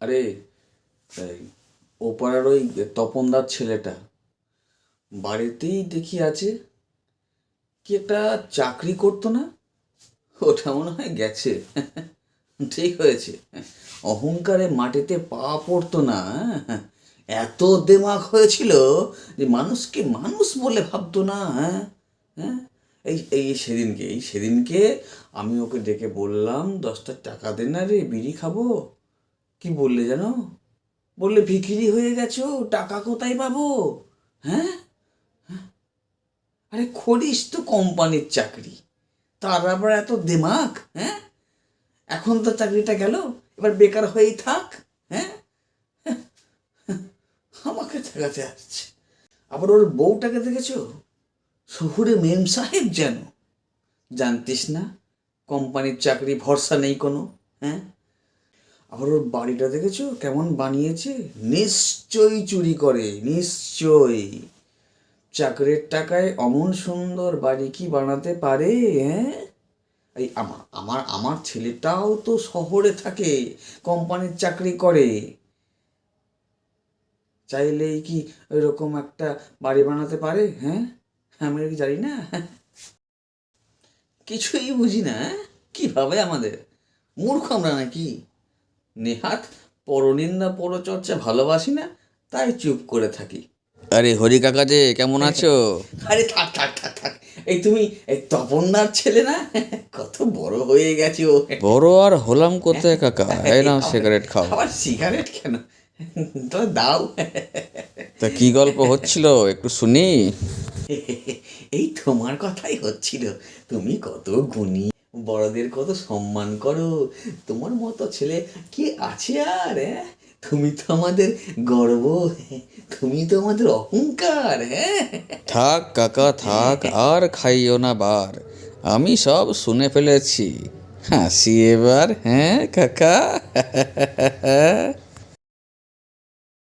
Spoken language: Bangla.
আরে এই ওপাড়ার ওই তপনদার ছেলেটা বাড়িতেই দেখি আছে, কি একটা চাকরি করতো না? ওটা মনে হয় গেছে। ঠিক হয়েছে, অহংকারে মাটিতে পা পড়তো না। এত দেমাগ হয়েছিল যে মানুষকে মানুষ বলে ভাবতো না। হ্যাঁ, হ্যাঁ। এই এই সেদিনকে আমি ওকে ডেকে বললাম, 10টা টাকা দে না রে, বিড়ি খাবো। কি বললে জানো? বললে ভিখিরি হয়ে গেছো, টাকা কোথায় পাবো? হ্যাঁ, আরে করিস তো কোম্পানির চাকরি, তার আবার এত দেমাগ? হ্যাঁ, এখন তো চাকরিটা গেল, এবার বেকার হয়েই থাক। হ্যাঁ, আমাকে দেখাতে আসছে। আবার ওর বউটাকে দেখেছো? শহুরে মেম সাহেব যেন। জানতিস না কোম্পানির চাকরি ভরসা নেই কোনো? হ্যাঁ, আবার ওর বাড়িটা দেখেছো কেমন বানিয়েছে? নিশ্চয়ই চুরি করে, নিশ্চয়ই। চাকরির টাকায় অমন সুন্দর বাড়ি কি বানাতে পারে? হ্যাঁ, এই আমার আমার আমার ছেলেটাও তো শহরে থাকে, কোম্পানির চাকরি করে। চাইলেই কি ওইরকম একটা বাড়ি বানাতে পারে? হ্যাঁ, আমি কি জানি না? কিছুই বুঝি না। কিভাবে আমাদের মূর্খ আমরা নাকি? নেহাত পরনিন্দা পরচর্চা ভালোবাসি না, তাই চুপ করে থাকি। আরে হরি কাকা যে কেমন আছো? আরে থাক থাক থাক থাক, এই তুমি এই তপনদার ছেলে না? কত বড় হয়ে গেছে ও। বড় আর হলাম কোথায় কাকা? এই নাও সিগারেট খাও। আবার সিগারেট কেন? তো দাও। তা কি গল্প হচ্ছিল একটু শুনি। এই তোমার কথাই হচ্ছিল। তুমি কত গুণী, বড়দের কত সম্মান করো। তোমার মতো ছেলে কি আছে আর? তুমি তো আমাদের গর্ব, তুমি তো আমাদের অহংকার। হ্যাঁ, থাক কাকা থাক, আর খাইও না বার। আমি সব শুনে ফেলেছি। হাসি এবার, হ্যাঁ কাকা?